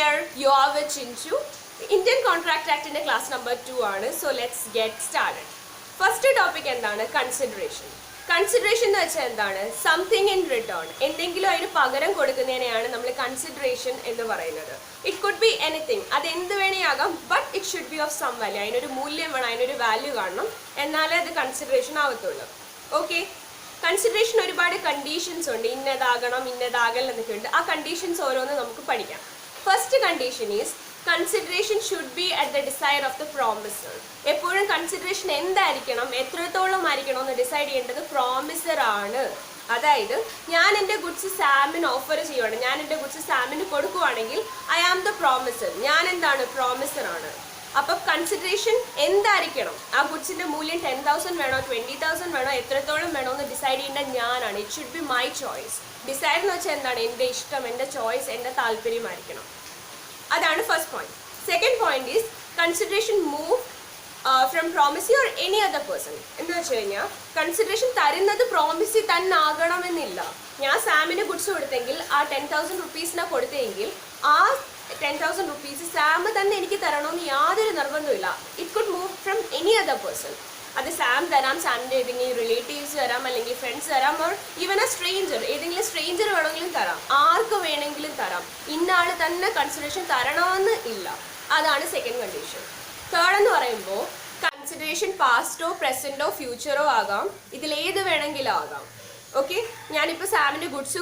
here you are with Chinchu. Indian Contract Act in class number 2 ആണ്. So let's get started. First topic എന്താണ്? Consideration. Consideration എന്ന് വെച്ചാൽ എന്താണ്? Something in return. എന്തെങ്കിലും അതിന് പകരം കൊടുക്കുന്നതിനെയാണ് നമ്മൾ consideration എന്ന് പറയുന്നത്. It could be anything. അത് എന്ത് വേണേയാകാം, but it should be of some value. അതിനൊരു മൂല്യം വേണം, അതിനൊരു വാല്യൂ കാണണം, എന്നാലേ അത് consideration ആവത്തുള്ളൂ. Okay? Consideration ഒരുപാട് കണ്ടീഷൻസ് ഉണ്ട്. ഇന്നതാകണം, ഇന്നതാകൽ എന്നൊക്കെ ഉണ്ട്. ആ കണ്ടീഷൻസ് ഓരോന്ന് നമുക്ക് പഠിക്കാം. First condition is consideration should be at the desire of the promisor. എപ്പോഴും കൺസിഡറേഷൻ എന്തായിരിക്കണം, എത്രത്തോളം ആയിരിക്കണം എന്ന് ഡിസൈഡ് ചെയ്യേണ്ടത് പ്രോമിസർ ആണ്. അതായത് ഞാൻ എൻ്റെ ഗുഡ്സ് സാമിന് ഓഫർ ചെയ്യുവാണ്, ഞാൻ എൻ്റെ ഗുഡ്സ് സാമിന് കൊടുക്കുവാണെങ്കിൽ ഐ ആം ദ പ്രോമിസർ. ഞാൻ എന്താണ്? പ്രോമിസർ ആണ്. അപ്പം കൺസിഡറേഷൻ എന്തായിരിക്കണം? ആ ഗുഡ്സിന്റെ മൂല്യം 10,000 വേണോ, 20,000 വേണോ, എത്രത്തോളം വേണോ എന്ന് ഡിസൈഡ് ചെയ്യേണ്ട ഞാനാണ്. It should be my choice. Decide എന്ന് വെച്ചാൽ എന്താണ്? എൻ്റെ ഇഷ്ടം, എൻ്റെ ചോയ്സ്, എൻ്റെ താല്പര്യമായിരിക്കണം. അതാണ് first point. Second point is consideration move from promisee or any other person. എന്ന് വെച്ച് കഴിഞ്ഞാൽ കൺസിഡറേഷൻ തരുന്നത് പ്രോമിസി തന്നെ ആകണമെന്നില്ല. ഞാൻ സാമിന് ഗുഡ്സ് കൊടുത്തെങ്കിൽ ആ 10,000 റുപ്പീസിനാണ് കൊടുത്തെങ്കിൽ ആ 10,000 റുപ്പീസ് സാം തന്നെ എനിക്ക് തരണമെന്ന് യാതൊരു നിർബന്ധമില്ല. It could move from any other person. അത് സാം തരാം, സാമിൻ്റെ ഏതെങ്കിലും റിലേറ്റീവ്സ് തരാം, അല്ലെങ്കിൽ ഫ്രണ്ട്സ് തരാം, ഓർ ഈവൻ എ സ്ട്രേഞ്ചർ, ഏതെങ്കിലും സ്ട്രേഞ്ചർ വേണമെങ്കിലും തരാം, ആർക്ക് വേണമെങ്കിലും തരാം. ഇന്ന ആൾ തന്നെ കൺസിഡറേഷൻ തരണമെന്ന് ഇല്ല. അതാണ് സെക്കൻഡ് കണ്ടീഷൻ. തേർഡ് എന്ന് പറയുമ്പോൾ കൺസിഡറേഷൻ പാസ്റ്റോ പ്രസൻറ്റോ ഫ്യൂച്ചറോ ആകാം, ഇതിലേത് വേണമെങ്കിലും ആകാം. ഓക്കെ, ഞാനിപ്പോൾ സാമിന് ഗുഡ്സ്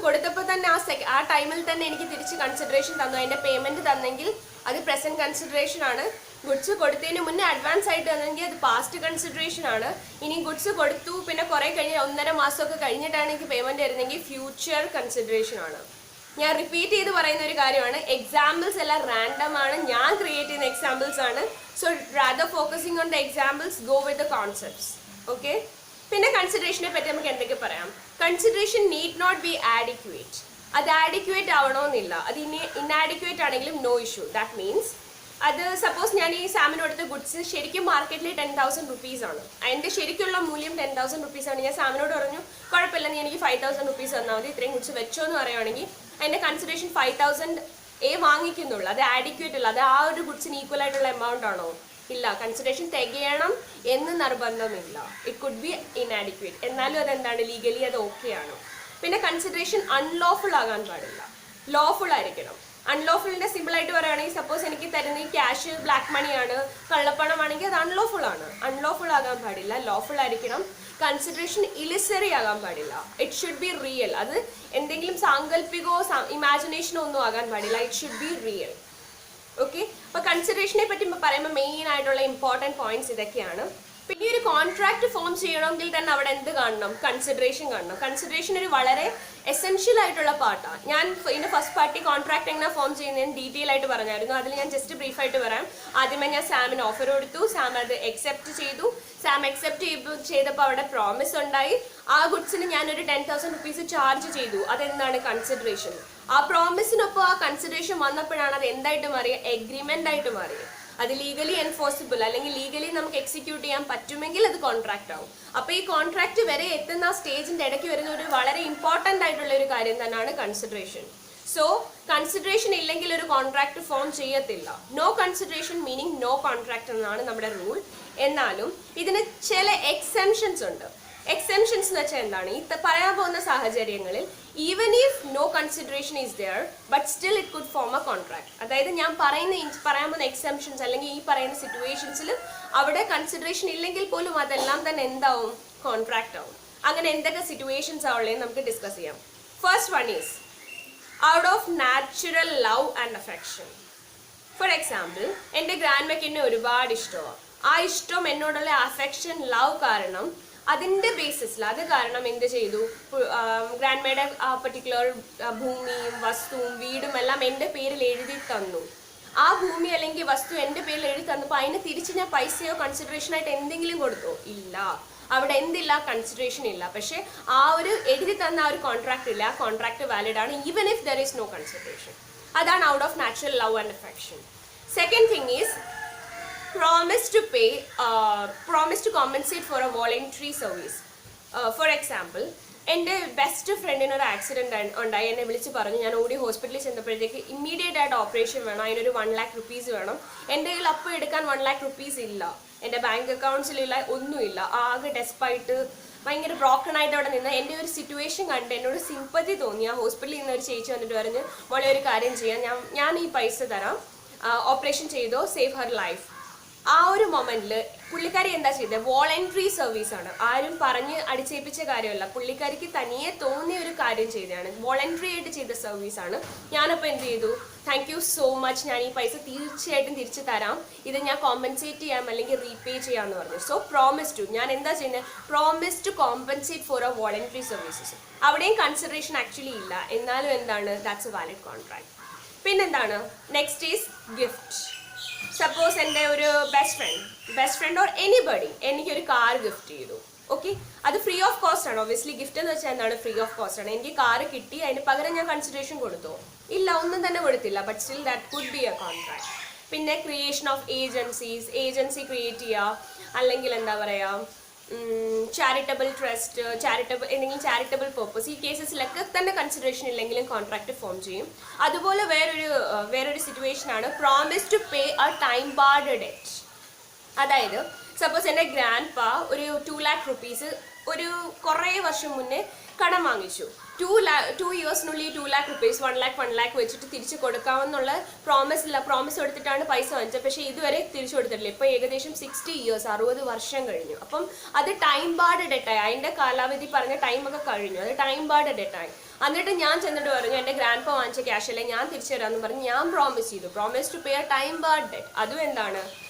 കൊടുത്തപ്പോൾ തന്നെ ആ ടൈമിൽ തന്നെ എനിക്ക് തിരിച്ച് കൺസിഡറേഷൻ തന്നു, അതിൻ്റെ പേയ്മെൻറ്റ് തന്നെങ്കിൽ അത് പ്രസൻറ്റ് കൺസിഡറേഷൻ ആണ്. ഗുഡ്സ് കൊടുത്തതിന് മുന്നേ അഡ്വാൻസ് ആയിട്ട് തന്നെങ്കിൽ അത് പാസ്റ്റ് കൺസിഡറേഷൻ ആണ്. ഇനി ഗുഡ്സ് കൊടുത്തു പിന്നെ കുറേ കഴിഞ്ഞ് 1.5 മാസമൊക്കെ കഴിഞ്ഞിട്ടാണ് എനിക്ക് പേയ്മെൻറ്റ് തരുന്നെങ്കിൽ ഫ്യൂച്ചർ കൺസിഡറേഷൻ ആണ്. ഞാൻ റിപ്പീറ്റ് ചെയ്ത് പറയുന്ന ഒരു കാര്യമാണ്, എക്സാമ്പിൾസ് എല്ലാം റാൻഡം ആണ്, ഞാൻ ക്രിയേറ്റ് ചെയ്യുന്ന എക്സാമ്പിൾസ് ആണ്. So rather focusing on the examples, go with the concepts. Okay, പിന്നെ കൺസിഡറേഷനെ പറ്റി നമുക്ക് എന്തൊക്കെ പറയാം? Consideration need not be adequate. അത് ആഡിക്വേറ്റ് ആവണമെന്നില്ല. അത് ഇന്നാഡിക്വേറ്റ് ആണെങ്കിലും നോ ഇഷ്യൂ. ദാറ്റ് മീൻസ് അത് സപ്പോസ് ഞാൻ ഈ സാമിന് കൊടുത്ത ഗുഡ്സ് ശരിക്കും മാർക്കറ്റിൽ 10,000 റുപ്പീസ് ആണ്, അതിൻ്റെ ശരിക്കുള്ള മൂല്യം 10,000 റുപ്പീസ് ആണ്. ഞാൻ സാമിനോട് പറഞ്ഞു കുഴപ്പമില്ല, നീ എനിക്ക് 5,000 റുപ്പീസ് തന്നാൽ മതി, ഇത്രയും ഗുഡ്സ് വെച്ചോ എന്ന് പറയുകയാണെങ്കിൽ അതിൻ്റെ കൺസിഡറേഷൻ 5,000 വാങ്ങിക്കുന്നുള്ളൂ. അത് ആഡിക്വേറ്റ് അല്ല. അത് ആ ഒരു ഗുഡ്സിന് ഈക്വൽ ആയിട്ടുള്ള എമൗണ്ട് ആണോ? ഇല്ല. കൺസിഡറേഷൻ തികയണം എന്ന് നിർബന്ധമില്ല. It could be inadequate. എന്നാലും അതെന്താണ്? ലീഗലി അത് ഓക്കെ ആണ്. പിന്നെ കൺസിഡറേഷൻ അൺലോഫുൾ ആകാൻ പാടില്ല, ലോഫുൾ ആയിരിക്കണം. അൺലോഫുളിൻ്റെ സിമ്പിളായിട്ട് പറയുകയാണെങ്കിൽ സപ്പോസ് എനിക്ക് തരുന്ന ഈ ക്യാഷ് ബ്ലാക്ക് മണിയാണ്, കള്ളപ്പണമാണെങ്കിൽ അത് അൺലോഫുൾ ആണ്. അൺലോഫുൾ ആകാൻ പാടില്ല, ലോഫുൾ ആയിരിക്കണം. കൺസിഡറേഷൻ ഇലിസറി ആകാൻ പാടില്ല. It should be real. അത് എന്തെങ്കിലും സാങ്കല്പികമോ ഇമാജിനേഷനോ ഒന്നും ആകാൻ പാടില്ല. It should be real. Okay, അപ്പോൾ കൺസിഡറേഷനെ പറ്റി പറയുമ്പോൾ മെയിൻ ആയിട്ടുള്ള ഇമ്പോർട്ടൻറ്റ് പോയിന്റ്സ് ഇതൊക്കെയാണ്. പിന്നെ ഒരു കോൺട്രാക്ട് ഫോം ചെയ്യണമെങ്കിൽ തന്നെ അവിടെ എന്ത് കാണണം? കൺസിഡറേഷൻ കാണണം. കൺസിഡറേഷൻ ഒരു വളരെ എസെൻഷ്യൽ ആയിട്ടുള്ള പാർട്ടാണ്. ഞാൻ ഇതിൻ്റെ ഫസ്റ്റ് പാർട്ടി കോൺട്രാക്ട് എങ്ങനെ ഫോം ചെയ്യുന്നതിന് ഡീറ്റെയിൽ ആയിട്ട് പറഞ്ഞായിരുന്നു. അതിൽ ഞാൻ ജസ്റ്റ് ബ്രീഫായിട്ട് പറയാം. ആദ്യമേ ഞാൻ സാമിന് ഓഫർ കൊടുത്തു, സാം അത് അക്സെപ്റ്റ് ചെയ്തു. സാം അക്സെപ്റ്റ് ചെയ്തപ്പോൾ അവിടെ പ്രോമിസ് ഉണ്ടായി. ആ ഗുഡ്സിന് ഞാനൊരു 10,000 റുപ്പീസ് ചാർജ് ചെയ്തു. അതെന്താണ്? കൺസിഡറേഷൻ. ആ പ്രോമിസിനൊപ്പം ആ കൺസിഡറേഷൻ വന്നപ്പോഴാണ് അത് എന്തായിട്ട് മാറിയ? എഗ്രിമെൻ്റ് ആയിട്ട് മാറിയത്. അത് ലീഗലി എൻഫോഴ്സിബിൾ, അല്ലെങ്കിൽ ലീഗലി നമുക്ക് എക്സിക്യൂട്ട് ചെയ്യാൻ പറ്റുമെങ്കിൽ അത് കോൺട്രാക്ട് ആവും. അപ്പോൾ ഈ കോൺട്രാക്ട് വരെ എത്തുന്ന സ്റ്റേജിൻ്റെ ഇടയ്ക്ക് വരുന്ന ഒരു വളരെ ഇമ്പോർട്ടൻ്റ് ആയിട്ടുള്ള ഒരു കാര്യം തന്നെയാണ് കൺസിഡറേഷൻ. സോ കൺസിഡറേഷൻ ഇല്ലെങ്കിൽ ഒരു കോൺട്രാക്ട് ഫോം ചെയ്യത്തില്ല. No consideration meaning no contract എന്നാണ് നമ്മുടെ റൂൾ. എന്നാലും ഇതിന് ചില എക്സെംഷൻസ് ഉണ്ട്. എക്സെംഷൻസ് എന്ന് വെച്ചാൽ എന്താണ്? ഈ പറയാൻ പോകുന്ന സാഹചര്യങ്ങളിൽ even if no consideration is there but still it could form a contract. അതായത് ഞാൻ പറയാൻ പോകുന്ന എക്സെംഷൻസ് അല്ലെങ്കിൽ ഈ പറയുന്ന സിറ്റുവേഷൻസിൽ അവിടെ കൺസിഡറേഷൻ ഇല്ലെങ്കിൽ പോലും അതെല്ലാം തന്നെ എന്താവും? കോൺട്രാക്ട് ആവും. അങ്ങനെ എന്തൊക്കെ സിറ്റുവേഷൻസ് ആവുള്ളതെന്ന് നമുക്ക് ഡിസ്കസ് ചെയ്യാം. First one is out of natural love and affection. For example, എൻ്റെ ഗ്രാൻഡ്മയ്ക്ക് എന്നെ ഒരുപാട് ഇഷ്ടമാണ്. ആ ഇഷ്ടം എന്നോടുള്ള അഫെക്ഷൻ, ലവ് കാരണം അതിൻ്റെ ബേസിസിൽ അത് കാരണം എന്ത് ചെയ്തു? ഗ്രാൻഡ്മയുടെ ആ പർട്ടിക്കുലർ ഭൂമിയും വസ്തുവും വീടും എല്ലാം എൻ്റെ പേരിൽ എഴുതി തന്നു. ആ ഭൂമി അല്ലെങ്കിൽ വസ്തു എൻ്റെ പേരിൽ എഴുതി തന്നപ്പോൾ അതിന് തിരിച്ച് ഞാൻ പൈസയോ കൺസിഡറേഷനായിട്ട് എന്തെങ്കിലും കൊടുത്തോ? ഇല്ല. അവിടെ എന്തില്ല? കൺസിഡറേഷൻ ഇല്ല. പക്ഷേ ആ ഒരു എഴുതി തന്ന ആ ഒരു കോൺട്രാക്ട് ഇല്ല. ആ കോൺട്രാക്ട് വാലിഡ് ആണ് even if there is no consideration. അതാണ് out of natural love and affection. Second thing is promise to compensate for a voluntary service. For example, എൻ്റെ ബെസ്റ്റ് ഫ്രണ്ടിന് ഒരു ആക്സിഡൻറ്റ് ഉണ്ടായി. എന്നെ വിളിച്ച് പറഞ്ഞു. ഞാൻ ഓടി ഹോസ്പിറ്റലിൽ ചെന്നപ്പോഴത്തേക്ക് ഇമ്മീഡിയറ്റ് ആയിട്ട് ഓപ്പറേഷൻ വേണം, അതിനൊരു 1 lakh rupees വേണം. എൻ്റെ കയ്യിൽ അപ്പോൾ എടുക്കാൻ 1 lakh rupees ഇല്ല, എൻ്റെ ബാങ്ക് അക്കൗണ്ട്സിലില്ല, ഒന്നുമില്ല. ആകെ ഡെസ്പായിട്ട് ഭയങ്കര ബ്രോക്കൺ ആയിട്ട് അവിടെ നിന്ന് എൻ്റെ ഒരു സിറ്റുവേഷൻ കണ്ട് എന്നോട് സിമ്പതി തോന്നി. ആ ഹോസ്പിറ്റലിൽ നിന്ന് ഒരു ചേച്ചി വന്നിട്ട് പറഞ്ഞ്, മോളെ ഒരു കാര്യം ചെയ്യാം, ഞാൻ ഈ പൈസ തരാം, ഓപ്പറേഷൻ ചെയ്തോ, സേവ് ഹർ ലൈഫ്. ആ ഒരു മൊമെന്റിൽ പുള്ളിക്കാരി എന്താ ചെയ്തത്? വോളണ്ടറി സർവീസ് ആണ്, ആരും പറഞ്ഞ് അടിച്ചേൽപ്പിച്ച കാര്യമല്ല, പുള്ളിക്കാരിക്ക് തനിയെ തോന്നിയ ഒരു കാര്യം ചെയ്തതാണ്, വോളണ്ടറി ആയിട്ട് ചെയ്ത സർവീസ് ആണ്. ഞാനപ്പോൾ എന്ത് ചെയ്തു? താങ്ക് യു സോ മച്ച്, ഞാൻ ഈ പൈസ തീർച്ചയായിട്ടും തിരിച്ചു തരാം, ഇത് ഞാൻ കോമ്പൻസേറ്റ് ചെയ്യാം അല്ലെങ്കിൽ റീപേ ചെയ്യാമെന്ന് പറഞ്ഞു. സോ പ്രോമിസ് ടു, ഞാൻ എന്താ ചെയ്യുന്നത്? Promise to compensate for a voluntary services. അവിടെയും കൺസിഡറേഷൻ ആക്ച്വലി ഇല്ല, എന്നാലും എന്താണ്? That's a valid contract. പിന്നെന്താണ്? Next is gift. സപ്പോസ് എൻ്റെ ഒരു ബെസ്റ്റ് ഫ്രണ്ട് ഓർ എനിബഡി എനിക്കൊരു കാർ ഗിഫ്റ്റ് ചെയ്തു. ഓക്കെ, അത് ഫ്രീ ഓഫ് കോസ്റ്റ് ആണ്. ഒബ്വിയസ്ലി ഗിഫ്റ്റ് എന്ന് വെച്ചാൽ എന്താണ്? ഫ്രീ ഓഫ് കോസ്റ്റ് ആണ്. എനിക്ക് കാർ കിട്ടി, അതിന് പകരം ഞാൻ കൺസിഡറേഷൻ കൊടുത്തോ? ഇല്ല, ഒന്നും തന്നെ കൊടുത്തില്ല. But still that could be a contract. പിന്നെ ക്രിയേഷൻ ഓഫ് ഏജൻസി ക്രിയേറ്റ് ചെയ്യുക, അല്ലെങ്കിൽ എന്താ പറയുക, ചാരിറ്റബിൾ ട്രസ്റ്റ്, എന്തെങ്കിലും ചാരിറ്റബിൾ പർപ്പസ്, ഈ കേസസിലൊക്കെ തന്നെ കൺസിഡറേഷൻ ഇല്ലെങ്കിലും കോൺട്രാക്ട് ഫോം ചെയ്യും. അതുപോലെ വേറൊരു സിറ്റുവേഷൻ ആണ് promise to pay a time barred debt. അതായത് സപ്പോസ് എൻ്റെ ഗ്രാൻഡ് പാ ഒരു 2 lakh rupees ഒരു കുറേ വർഷം മുന്നേ കടം വാങ്ങിച്ചു. 2 yearsനുള്ളിൽ 2 lakh rupees 1 lakh വെച്ചിട്ട് തിരിച്ചു കൊടുക്കാമെന്നുള്ള പ്രോമിസ് കൊടുത്തിട്ടാണ് പൈസ വാങ്ങിച്ചത്. പക്ഷേ ഇതുവരെ തിരിച്ചു കൊടുത്തിട്ടില്ല. ഇപ്പോൾ ഏകദേശം 60 years 60 വർഷം കഴിഞ്ഞു. അപ്പം അത് ടൈം ബാർഡ് ഡെറ്റായി, അതിൻ്റെ കാലാവധി പറഞ്ഞ ടൈമൊക്കെ കഴിഞ്ഞു, അത് ടൈം ബാർഡ് ഡെറ്റായി. എന്നിട്ട് ഞാൻ ചെന്നിട്ട് പറഞ്ഞു, എൻ്റെ ഗ്രാൻഡ് പാ വാങ്ങിച്ച ക്യാഷ് അല്ലേ ഞാൻ തിരിച്ചു തരാമെന്ന് പറഞ്ഞ് ഞാൻ promise to pay a time barred debt. അതും എന്താണ്?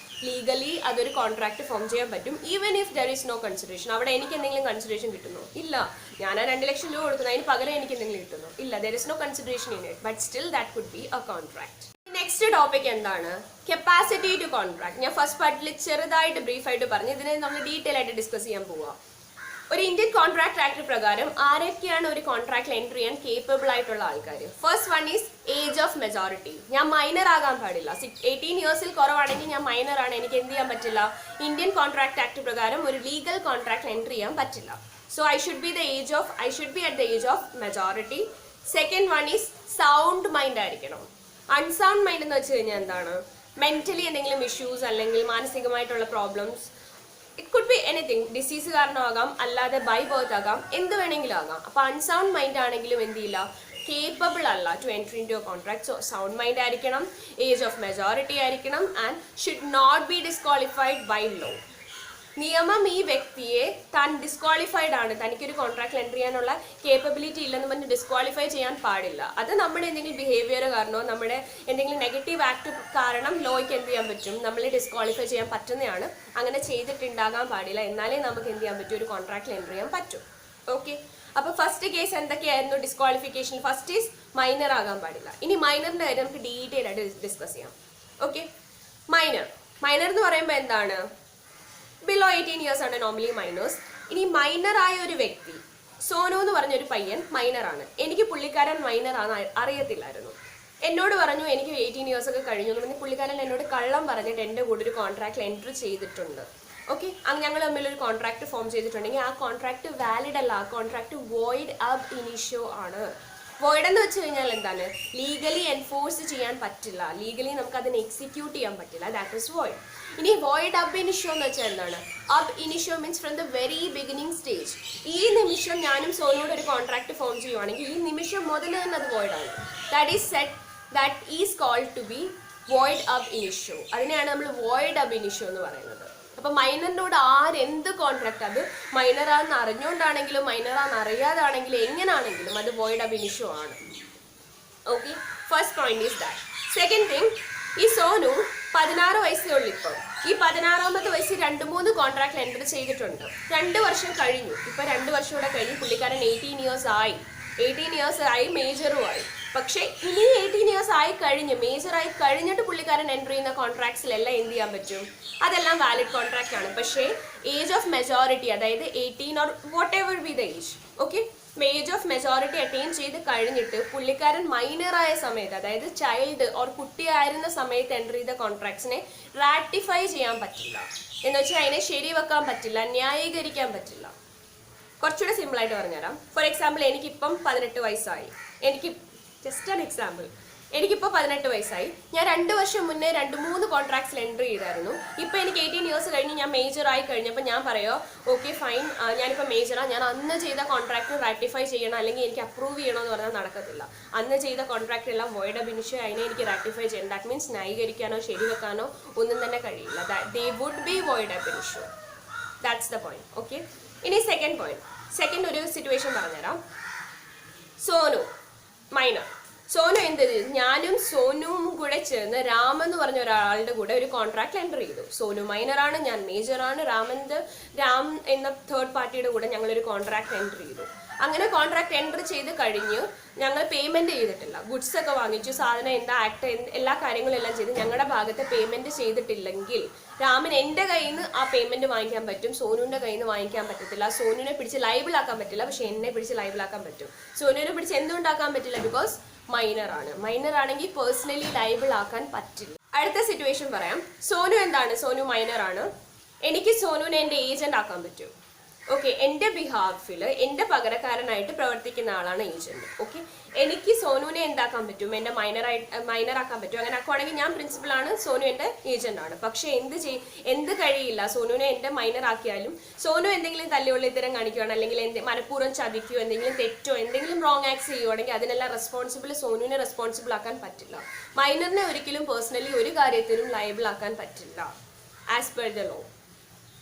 ലീഗലി അതൊരു കോൺട്രാക്ട് ഫോം ചെയ്യാൻ പറ്റും, even if there is no consideration. അവിടെ എനിക്ക് എന്തെങ്കിലും കൺസിഡറേഷൻ കിട്ടുന്നു? ഇല്ല. ഞാൻ ആ 2 ലക്ഷം രൂപ കൊടുക്കുന്നു, അതിന് പകരം എനിക്ക് എന്തെങ്കിലും കിട്ടുന്നു? ഇല്ല. There is no consideration in it, but still that could be a contract. Next topic എന്താണ്? Capacity to contract. ഞാൻ ഫസ്റ്റ് പാർട്ടിൽ ചെറുതായിട്ട് ബ്രീഫായിട്ട് പറഞ്ഞു, ഇതിനെ നമ്മൾ ഡീറ്റെയിൽ ആയിട്ട് ഡിസ്കസ് ചെയ്യാൻ പോവാം. ഒരു ഇന്ത്യൻ കോൺട്രാക്ട് ആക്ട് പ്രകാരം ആരൊക്കെയാണ് ഒരു കോൺട്രാക്റ്റിൽ എൻട്രി ചെയ്യാൻ കേപ്പബിൾ ആയിട്ടുള്ള ആൾക്കാർ? First one is age of majority. ഞാൻ മൈനർ ആകാൻ പാടില്ല. 18 yearsൽ കുറവാണെങ്കിൽ ഞാൻ മൈനർ ആണ്, എനിക്ക് എന്ത് ചെയ്യാൻ പറ്റില്ല? ഇന്ത്യൻ കോൺട്രാക്ട് ആക്ട് പ്രകാരം ഒരു ലീഗൽ കോൺട്രാക്റ്റിൽ എൻട്രി ചെയ്യാൻ പറ്റില്ല. So I should be at the age of majority. Second one is sound mind ആയിരിക്കണം. അൺസൗണ്ട് മൈൻഡ് എന്ന് വെച്ച് കഴിഞ്ഞാൽ എന്താണ്? മെന്റലി എന്തെങ്കിലും ഇഷ്യൂസ് അല്ലെങ്കിൽ മാനസികമായിട്ടുള്ള problems, it could be anything, disease കാരണമാകാം, അല്ലാതെ ബൈ ബർത്ത് ആകാം, എന്ത് വേണമെങ്കിലും ആകാം. അപ്പോൾ അൺസൗണ്ട് മൈൻഡ് ആണെങ്കിലും എന്ത് ചെയ്യില്ല? കേപ്പബിൾ അല്ല to entry into a contract. So sound mind ആയിരിക്കണം, ഏജ് ഓഫ് മെജോറിറ്റി ആയിരിക്കണം, and should not be disqualified by law. നിയമം ഈ വ്യക്തിയെ താൻ ഡിസ്ക്വാളിഫൈഡ് ആണ്, തനിക്കൊരു കോൺട്രാക്റ്റിൽ എൻട്രി ചെയ്യാനുള്ള കേപ്പബിലിറ്റി ഇല്ലെന്ന് പറഞ്ഞ് ഡിസ്ക്വാളിഫൈ ചെയ്യാൻ പാടില്ല. അത് നമ്മുടെ എന്തെങ്കിലും ബിഹേവിയർ കാരണമോ നമ്മുടെ എന്തെങ്കിലും നെഗറ്റീവ് ആക്ട് കാരണം ലോയ്ക്ക് എന്ത് ചെയ്യാൻ പറ്റും? നമ്മളെ ഡിസ്ക്വാളിഫൈ ചെയ്യാൻ പറ്റുന്നതാണ്. അങ്ങനെ ചെയ്തിട്ടുണ്ടാകാൻ പാടില്ല, എന്നാലേ നമുക്ക് എന്ത് ചെയ്യാൻ പറ്റും? ഒരു കോൺട്രാക്റ്റിൽ എൻട്രി ചെയ്യാൻ പറ്റും. ഓക്കെ, അപ്പോൾ ഫസ്റ്റ് കേസ് എന്തൊക്കെയായിരുന്നു ഡിസ്ക്വാളിഫിക്കേഷൻ? ഫസ്റ്റ് ഈസ് മൈനർ ആകാൻ പാടില്ല. ഇനി മൈനറിൻ്റെ കാര്യം നമുക്ക് ഡീറ്റെയിൽ ആയിട്ട് ഡിസ്കസ് ചെയ്യാം. ഓക്കെ, മൈനർ എന്ന് പറയുമ്പോൾ എന്താണ്? ബിലോ 18 years ആണ് നോർമലി മൈനേഴ്സ്. ഇനി മൈനർ ആയ ഒരു വ്യക്തി, സോനു എന്ന് പറഞ്ഞൊരു പയ്യൻ മൈനറാണ്. എനിക്ക് പുള്ളിക്കാരൻ മൈനറാണ് അറിയത്തില്ലായിരുന്നു. എന്നോട് പറഞ്ഞു എനിക്ക് 18 years ഒക്കെ കഴിഞ്ഞു എന്ന് പറഞ്ഞ് പുള്ളിക്കാരൻ എന്നോട് കള്ളം പറഞ്ഞിട്ട് എൻ്റെ കൂടെ ഒരു കോൺട്രാക്റ്റിൽ എൻട്രി ചെയ്തിട്ടുണ്ട്. ഓക്കെ, ഞങ്ങൾ തമ്മിലൊരു കോൺട്രാക്ട് ഫോം ചെയ്തിട്ടുണ്ടെങ്കിൽ ആ കോൺട്രാക്ട് വാലിഡ് അല്ല, ആ കോൺട്രാക്ട് വോയിഡ് അബ് ഇനിഷ്യോ ആണ്. വോയിഡ് എന്ന് വെച്ച് കഴിഞ്ഞാൽ എന്താണ്? ലീഗലി എൻഫോഴ്സ് ചെയ്യാൻ പറ്റില്ല, ലീഗലി നമുക്ക് അതിനെ എക്സിക്യൂട്ട് ചെയ്യാൻ പറ്റില്ല, ദാറ്റ് ഈസ് വോയിഡ്. ഇനി വോയിഡ് അബ് ഇനിഷ്യോ എന്ന് വെച്ചാൽ എന്താണ്? Ab initio means from the very beginning stage. ഈ നിമിഷം ഞാനും സോനുവോട് ഒരു കോൺട്രാക്ട് ഫോം ചെയ്യുവാണെങ്കിൽ ഈ നിമിഷം മുതൽ തന്നെ അത് വോയിഡ് ആണ്. That is called to be void ab initio. അതിനെയാണ് നമ്മൾ വോയിഡ് അബ് ഇനിഷ്യോ എന്ന് പറയുന്നത്. അപ്പം മൈനറിനോട് ആരെന്ത് കോൺട്രാക്ട്, അത് മൈനറാന്ന് അറിഞ്ഞുകൊണ്ടാണെങ്കിലും മൈനറാന്ന് അറിയാതാണെങ്കിലും എങ്ങനെയാണെങ്കിലും അത് വോയിഡ് അബ് ഇനിഷ്യോ ആണ്. Okay, first point is that. Second thing, ഈ സോനു 16 വയസ്സേ ഉള്ളൂ. ഇപ്പം ഈ 16ാമത്തെ വയസ്സിൽ 2-3 കോൺട്രാക്റ്റിൽ എൻട്രി ചെയ്തിട്ടുണ്ട്. 2 വർഷം കഴിഞ്ഞു. ഇപ്പം 2 വർഷം കൂടെ കഴിഞ്ഞ് പുള്ളിക്കാരൻ 18 years ആയി, മേജറും ആയി. പക്ഷേ ഇനി 18 years ആയി കഴിഞ്ഞ് മേജറായി കഴിഞ്ഞിട്ട് പുള്ളിക്കാരൻ എൻട്രി ചെയ്യുന്ന കോൺട്രാക്ട്സിലെല്ലാം എന്ത് ചെയ്യാൻ പറ്റും? അതെല്ലാം വാലിഡ് കോൺട്രാക്റ്റ് ആണ്. പക്ഷേ ഏജ് ഓഫ് മെജോറിറ്റി, അതായത് 18 or what ever B the age, okay, age of majority attain ചെയ്ത് കഴിഞ്ഞിട്ട് പുള്ളിക്കാരൻ മൈനറായ സമയത്ത്, അതായത് ചൈൽഡ് ഓർ കുട്ടിയായിരുന്ന സമയത്ത് എൻട്രി ചെയ്ത കോൺട്രാക്ട്സിനെ റാറ്റിഫൈ ചെയ്യാൻ പറ്റില്ല. എന്ന് വെച്ചാൽ അതിനെ ശരിവെക്കാൻ പറ്റില്ല, ന്യായീകരിക്കാൻ പറ്റില്ല. കുറച്ചുകൂടെ സിമ്പിളായിട്ട് പറഞ്ഞുതരാം. ഫോർ എക്സാമ്പിൾ, എനിക്കിപ്പം 18 വയസ്സായി. എനിക്ക് ജസ്റ്റ് ആൻ എക്സാമ്പിൾ, എനിക്കിപ്പോൾ 18 വയസ്സായി. ഞാൻ 2 വർഷം മുന്നേ 2-3 കോൺട്രാക്ട്സിൽ എൻട്രി ചെയ്തായിരുന്നു. ഇപ്പോൾ എനിക്ക് 18 ഇയേഴ്സ് കഴിഞ്ഞ് ഞാൻ മേജർ ആയി കഴിഞ്ഞപ്പോൾ ഞാൻ പറയുമോ, ഓക്കെ ഫൈൻ, ഞാനിപ്പോൾ മേജറാണ്, ഞാൻ അന്ന് ചെയ്ത കോൺട്രാക്ട് റാറ്റിഫൈ ചെയ്യണം അല്ലെങ്കിൽ എനിക്ക് അപ്രൂവ് ചെയ്യണമെന്ന് പറഞ്ഞാൽ നടക്കത്തില്ല. അന്ന് ചെയ്ത കോൺട്രാക്ട് എല്ലാം വോയിഡ് അബ് ഇനിഷ്യോ, അതിനെ എനിക്ക് റാറ്റിഫൈ ചെയ്യണം. ദാറ്റ് മീൻസ് ന്യായീകരിക്കാനോ ശരിവെക്കാനോ ഒന്നും തന്നെ കഴിയില്ല. They would be void ab initio. That's the point. Okay, ഇനി സെക്കൻഡ് പോയിന്റ്. സെക്കൻഡ് ഒരു സിറ്റുവേഷൻ പറഞ്ഞുതരാം. സോനു മൈനർ. സോനു എന്ത് ചെയ്തു? ഞാനും സോനുവും കൂടെ ചേർന്ന് രാം എന്ന് പറഞ്ഞ ഒരാളുടെ കൂടെ ഒരു കോൺട്രാക്ട് എൻ്റർ ചെയ്തു. സോനു മൈനറാണ്, ഞാൻ മേജറാണ്. രാം എന്ന തേർഡ് പാർട്ടിയുടെ കൂടെ ഞങ്ങളൊരു കോൺട്രാക്ട് എൻ്റർ ചെയ്തു. അങ്ങനെ കോൺട്രാക്ട് എൻ്റർ ചെയ്ത് കഴിഞ്ഞ് ഞങ്ങൾ പേയ്മെന്റ് ചെയ്തിട്ടില്ല. ഗുഡ്സ് ഒക്കെ വാങ്ങിച്ചു, സാധനം എന്താ ആക്ട് എല്ലാ കാര്യങ്ങളും എല്ലാം ചെയ്ത് ഞങ്ങളുടെ ഭാഗത്ത് പേയ്മെന്റ് ചെയ്തിട്ടില്ലെങ്കിൽ രാമൻ എൻ്റെ കയ്യിൽ നിന്ന് ആ പേയ്മെന്റ് വാങ്ങിക്കാൻ പറ്റും, സോനുവിൻ്റെ കയ്യിൽ നിന്ന് വാങ്ങിക്കാൻ പറ്റത്തില്ല. സോനുവിനെ പിടിച്ച് ലൈബിൾ ആക്കാൻ പറ്റില്ല, പക്ഷെ എന്നെ പിടിച്ച് ലൈബിൾ ആക്കാൻ പറ്റും. സോനുവിനെ പിടിച്ച് എന്തുകൊണ്ടാക്കാൻ പറ്റില്ല? ബിക്കോസ് മൈനർ ആണ്. മൈനർ ആണെങ്കിൽ പേഴ്സണലി ലൈബിൾ ആക്കാൻ പറ്റില്ല. അടുത്ത സിറ്റുവേഷൻ പറയാം. സോനു എന്താണ്? സോനു മൈനർ ആണ്. എനിക്ക് സോനുവിനെ എൻ്റെ ഏജന്റ് ആക്കാൻ പറ്റും. ഓക്കെ, എൻ്റെ ബിഹാഫിൽ എൻ്റെ പകരക്കാരനായിട്ട് പ്രവർത്തിക്കുന്ന ആളാണ് ഏജന്റ്. ഓക്കെ, എനിക്ക് സോനുവിനെ എന്താക്കാൻ പറ്റും? എൻ്റെ മൈനർ ആക്കാൻ പറ്റും. അങ്ങനെ ആക്കുവാണെങ്കിൽ ഞാൻ പ്രിൻസിപ്പളാണ്, സോനു എൻ്റെ ഏജന്റ് ആണ്. പക്ഷെ എന്ത് കഴിയില്ല, സോനുവിനെ എൻ്റെ മൈനർ ആക്കിയാലും സോനു എന്തെങ്കിലും തല്ലിയുള്ളിത്തരം കാണിക്കുകയാണ്, അല്ലെങ്കിൽ മനഃപൂർവ്വം ചതിക്കുകയോ എന്തെങ്കിലും തെറ്റോ എന്തെങ്കിലും റോങ് ആക്ട്സ് ചെയ്യുവാണെങ്കിൽ അതിനെല്ലാം റെസ്പോൺസിബിൾ സോനുവിനെ റെസ്പോൺസിബിൾ ആക്കാൻ പറ്റില്ല. മൈനറിനെ ഒരിക്കലും പേഴ്സണലി ഒരു കാര്യത്തിനും ലയബിൾ ആക്കാൻ പറ്റില്ല as per the law.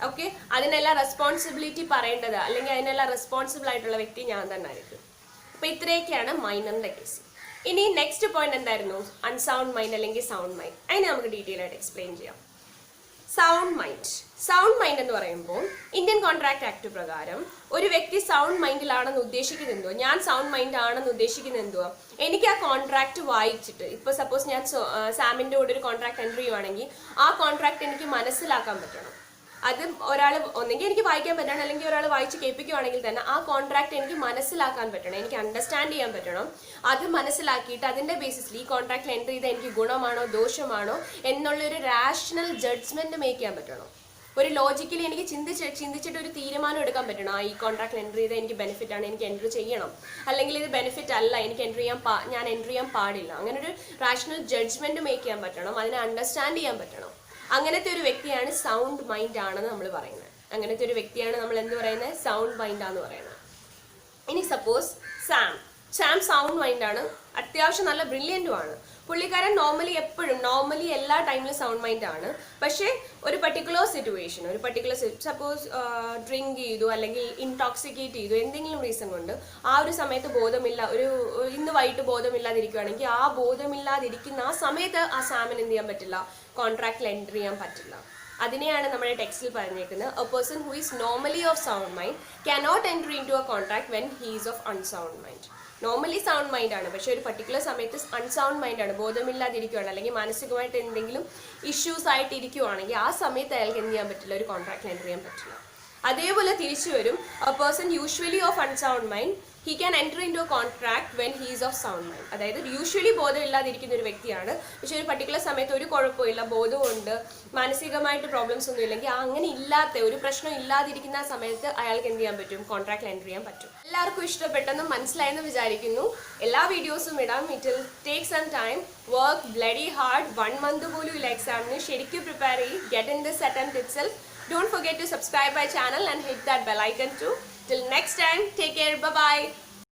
Okay, അതിനെല്ലാം റെസ്പോൺസിബിലിറ്റി പറയേണ്ടത് അല്ലെങ്കിൽ അതിനെല്ലാം റെസ്പോൺസിബിൾ ആയിട്ടുള്ള വ്യക്തി ഞാൻ തന്നെ ആയിരിക്കും. അപ്പൊ ഇത്രയൊക്കെയാണ് മൈനറിന്റെ കേസ്. ഇനി നെക്സ്റ്റ് പോയിന്റ് എന്തായിരുന്നു? അൺസൗണ്ട് മൈൻഡ് അല്ലെങ്കിൽ സൗണ്ട് മൈൻഡ്. അതിനെ നമുക്ക് ഡീറ്റെയിൽ ആയിട്ട് എക്സ്പ്ലെയിൻ ചെയ്യാം. സൗണ്ട് മൈൻഡ് എന്ന് പറയുമ്പോൾ ഇന്ത്യൻ കോൺട്രാക്ട് ആക്ട് പ്രകാരം ഒരു വ്യക്തി സൗണ്ട് മൈൻഡിലാണെന്ന് ഉദ്ദേശിക്കുന്നത് എന്തോ, ഞാൻ സൗണ്ട് മൈൻഡ് ആണെന്ന് ഉദ്ദേശിക്കുന്നത് എന്തോ, എനിക്ക് ആ കോൺട്രാക്ട് വായിച്ചിട്ട്, ഇപ്പൊ സപ്പോസ് ഞാൻ സാമിന്റെ കൂടെ ഒരു കോൺട്രാക്ട് എൻട്രി ചെയ്യുവാണെങ്കിൽ ആ കോൺട്രാക്ട് എനിക്ക് മനസ്സിലാക്കാൻ പറ്റണം. അത് ഒരാൾ ഒന്നെങ്കിൽ എനിക്ക് വായിക്കാൻ പറ്റണം, അല്ലെങ്കിൽ ഒരാൾ വായിച്ച് കേൾപ്പിക്കുകയാണെങ്കിൽ തന്നെ ആ കോൺട്രാക്ട് എനിക്ക് മനസ്സിലാക്കാൻ പറ്റണം, എനിക്ക് അണ്ടർസ്റ്റാൻഡ് ചെയ്യാൻ പറ്റണം. അത് മനസ്സിലാക്കിയിട്ട് അതിന്റെ ബേസിസിൽ ഈ കോൺട്രാക്റ്റിൽ എൻട്രി ചെയ്താൽ എനിക്ക് ഗുണമാണോ ദോഷമാണോ എന്നുള്ളൊരു റാഷണൽ ജഡ്ജ്മെന്റ് മേക്ക് ചെയ്യാൻ പറ്റണം. ഒരു ലോജിക്കലി എനിക്ക് ചിന്തിച്ചിട്ട് ഒരു തീരുമാനം എടുക്കാൻ പറ്റണം. ഈ കോൺട്രാക്റ്റിൽ എൻട്രി ചെയ്താൽ എനിക്ക് ബെനിഫിറ്റ് ആണ്, എനിക്ക് എൻട്രി ചെയ്യണം, അല്ലെങ്കിൽ ഇത് ബെനിഫിറ്റ് അല്ല, എനിക്ക് ഞാൻ എൻട്രി ചെയ്യാൻ പാടില്ല. അങ്ങനെ ഒരു റാഷണൽ ജഡ്ജ്മെന്റ് മേക്ക് ചെയ്യാൻ പറ്റണം, അതിനെ അണ്ടർസ്റ്റാൻഡ് ചെയ്യാൻ പറ്റണം. അങ്ങനത്തെ ഒരു വ്യക്തിയാണ് സൗണ്ട് മൈൻഡ് ആണെന്ന് നമ്മൾ പറയുന്നത്. അങ്ങനത്തെ ഒരു വ്യക്തിയാണ് നമ്മൾ എന്ത് പറയുന്നത്? സൗണ്ട് മൈൻഡ് ആണെന്ന് പറയുന്നത്. ഇനി സപ്പോസ് സാം സൗണ്ട് മൈൻഡ് ആണ്, അത്യാവശ്യം നല്ല ബ്രില്യൻറ്റും ആണ്. പുള്ളിക്കാരൻ നോർമലി എല്ലാ ടൈമിലും സൗണ്ട് മൈൻഡ് ആണ്. പക്ഷേ ഒരു പർട്ടിക്കുലർ സിറ്റുവേഷൻ, സപ്പോസ് ഡ്രിങ്ക് ചെയ്തു അല്ലെങ്കിൽ ഇൻടോക്സിക്കേറ്റ് ചെയ്തു, എന്തെങ്കിലും റീസൺ കൊണ്ട് ആ ഒരു സമയത്ത് ഇന്ന് വൈകിട്ട് ബോധമില്ലാതിരിക്കുകയാണെങ്കിൽ ആ ബോധമില്ലാതിരിക്കുന്ന ആ സമയത്ത് ആ സാമിന് എന്ത് ചെയ്യാൻ പറ്റില്ല? കോൺട്രാക്റ്റിൽ എൻട്രി ചെയ്യാൻ പറ്റില്ല. അതിനെയാണ് നമ്മുടെ ടെക്സ്റ്റിൽ പറഞ്ഞേക്കുന്നത്, A person who is normally of sound mind cannot enter into a contract when he is of unsound mind. Normally sound mind ആണ്, പക്ഷെ ഒരു പർട്ടിക്കുലർ സമയത്ത് അൺസൗണ്ട് മൈൻഡ് ആണ്, ബോധമില്ലാതിരിക്കുകയാണ്, അല്ലെങ്കിൽ മാനസികമായിട്ട് എന്തെങ്കിലും ഇഷ്യൂസ് ആയിട്ട് ഇരിക്കുകയാണെങ്കിൽ ആ സമയത്ത് അയാൾക്ക് എന്ത് ചെയ്യാൻ പറ്റില്ല? ഒരു കോൺട്രാക്റ്റിൽ എൻ്റർ ചെയ്യാൻ പറ്റില്ല. അതേപോലെ തിരിച്ചു വരും, A person usually of unsound mind he can enter into a contract when he is of sound mind. അതായത് യൂഷ്വലി ബോധമില്ലാതിരിക്കുന്ന ഒരു വ്യക്തിയാണ്, പക്ഷെ ഒരു പർട്ടിക്കുലർ സമയത്ത് ഒരു കുഴപ്പമില്ല, ബോധമുണ്ട്, മാനസികമായിട്ട് പ്രോബ്ലംസ് ഒന്നും ഇല്ലെങ്കിൽ അങ്ങനെ ഒരു പ്രശ്നം ഇല്ലാതിരിക്കുന്ന ആ സമയത്ത് അയാൾക്ക് എന്ത് ചെയ്യാൻ പറ്റും? കോൺട്രാക്റ്റിൽ എൻ്റർ ചെയ്യാൻ പറ്റും. എല്ലാവർക്കും ഇഷ്ടപ്പെട്ടെന്നും മനസ്സിലായെന്ന് വിചാരിക്കുന്നു. എല്ലാ വീഡിയോസും ഇടാം. It will take some time, work bloody hard. 1 month പോലും ഇല്ല എക്സാമിന്. ശരിക്കും പ്രിപ്പയർ ചെയ്യും. Get in this attempt itself. Don't forget to subscribe my channel and hit that bell icon too. Till next time, take care, bye bye.